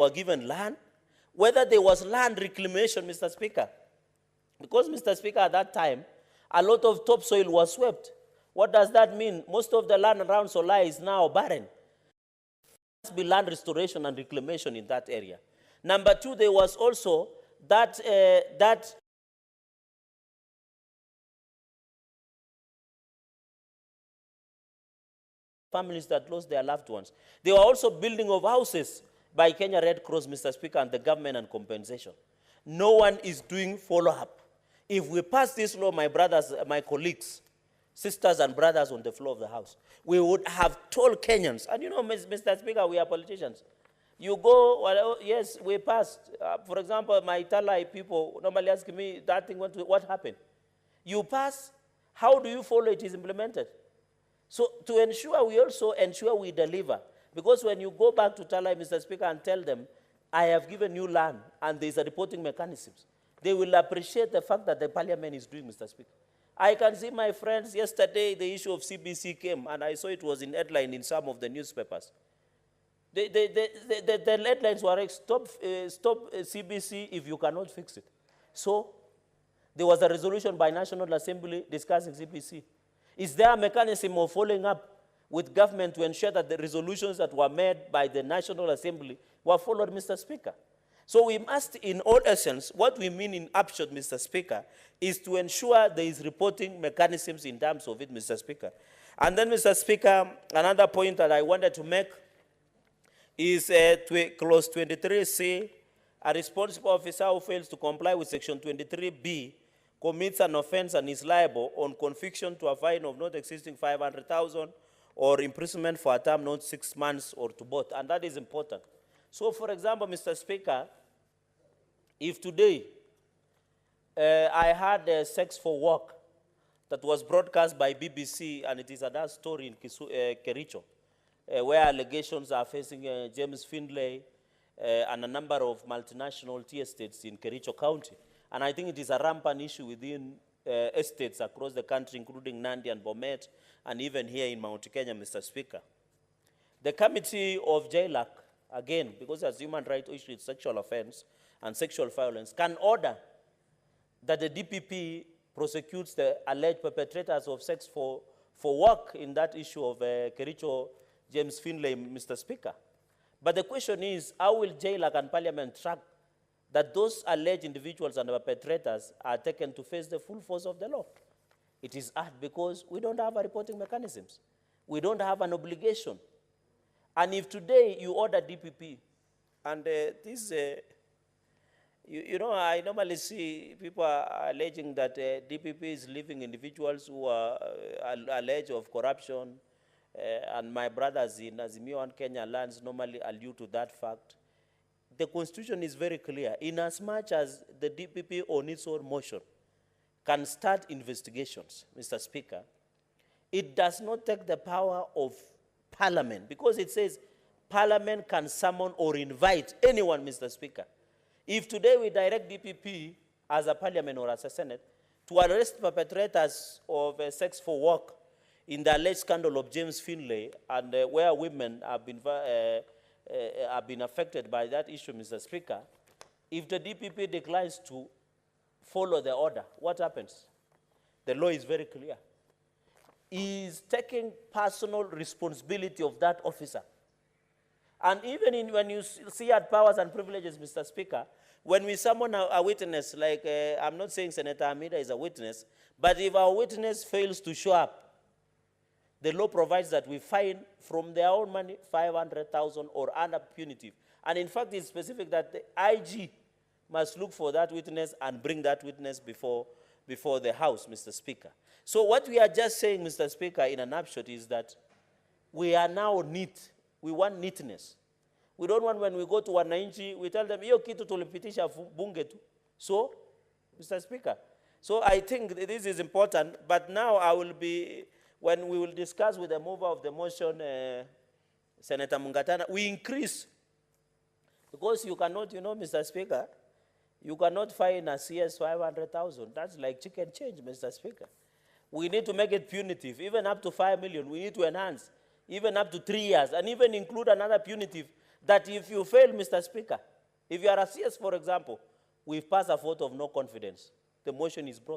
were given land, whether there was land reclamation, Mr. Speaker. Because, Mr. Speaker, at that time, a lot of topsoil was swept. What does that mean? Most of the land around Sola is now barren. There must be land restoration and reclamation in that area. Number two, there was also that families that lost their loved ones. There were also building of houses by Kenya Red Cross, Mr. Speaker, and the government and compensation. No one is doing follow-up. If we pass this law, my brothers, my colleagues, sisters and brothers on the floor of the House, we would have told Kenyans, and you know, Mr. Speaker, we are politicians. You go, well, yes, we passed. For example, my Talai people normally ask me that thing, what happened? You pass, how do you follow it is implemented? So to ensure, we also ensure we deliver. Because when you go back to Talai, Mr. Speaker, and tell them, I have given you land, and there's a reporting mechanisms, they will appreciate the fact that the parliament is doing, Mr. Speaker. I can see my friends, yesterday the issue of CBC came, and I saw it was in headline in some of the newspapers. The headlines were like, stop CBC if you cannot fix it. So there was a resolution by National Assembly discussing CBC. Is there a mechanism of following up with government to ensure that the resolutions that were made by the National Assembly were followed, Mr. Speaker? So we must, in all essence, what we mean in upshot, Mr. Speaker, is to ensure there is reporting mechanisms in terms of it, Mr. Speaker. And then, Mr. Speaker, another point that I wanted to make is clause 23C, a responsible officer who fails to comply with section 23B commits an offense and is liable on conviction to a fine of not exceeding 500,000 or imprisonment for a term not 6 months or to both, and that is important. So, for example, Mr. Speaker, if today I had Sex for Work that was broadcast by BBC, and it is another story in Kericho, where allegations are facing James Findlay and a number of multinational tea estates in Kericho County. And I think it is a rampant issue within estates across the country, including Nandi and Bomet, and even here in Mount Kenya, Mr. Speaker. The Committee of JLAC, again, because as human rights issue is sexual offense and sexual violence, can order that the DPP prosecutes the alleged perpetrators of sex for work in that issue of Kericho James Findlay, Mr. Speaker. But the question is, how will JLAC and Parliament track that those alleged individuals and perpetrators are taken to face the full force of the law? It is hard because we don't have a reporting mechanisms. We don't have an obligation. And if today you order DPP, and you know, I normally see people are alleging that DPP is leaving individuals who are alleged of corruption, and my brothers in Azimio and Kenya lands normally allude to that fact. The Constitution is very clear. Inasmuch as the DPP on its own motion can start investigations, Mr. Speaker, it does not take the power of Parliament, because it says Parliament can summon or invite anyone, Mr. Speaker. If today we direct DPP as a Parliament or as a Senate to arrest perpetrators of sex for work in the alleged scandal of James Findlay, and where women have been affected by that issue, Mr. Speaker, if the DPP declines to follow the order, what happens? The law is very clear. He is taking personal responsibility of that officer. And even when you see at powers and privileges, Mr. Speaker, when we summon a witness, like I'm not saying Senator Amida is a witness, but if our witness fails to show up, the law provides that we fine from their own money 500,000 or under punitive. And in fact, it's specific that the IG must look for that witness and bring that witness before the House, Mr. Speaker. So what we are just saying, Mr. Speaker, in a nutshell is that we are now neat. We want neatness. We don't want when we go to wananchi, we tell them, hiyo kitu tulipitisha bunge tu. So, Mr. Speaker, so I think this is important, but now I will be, when we will discuss with the mover of the motion, Senator Mungatana, we increase, because you cannot, you know, Mr. Speaker, you cannot fine a CS 500,000. That's like chicken change, Mr. Speaker. We need to make it punitive, even up to 5 million. We need to enhance, even up to 3 years, and even include another punitive that if you fail, Mr. Speaker, if you are a CS, for example, we've passed a vote of no confidence. The motion is brought.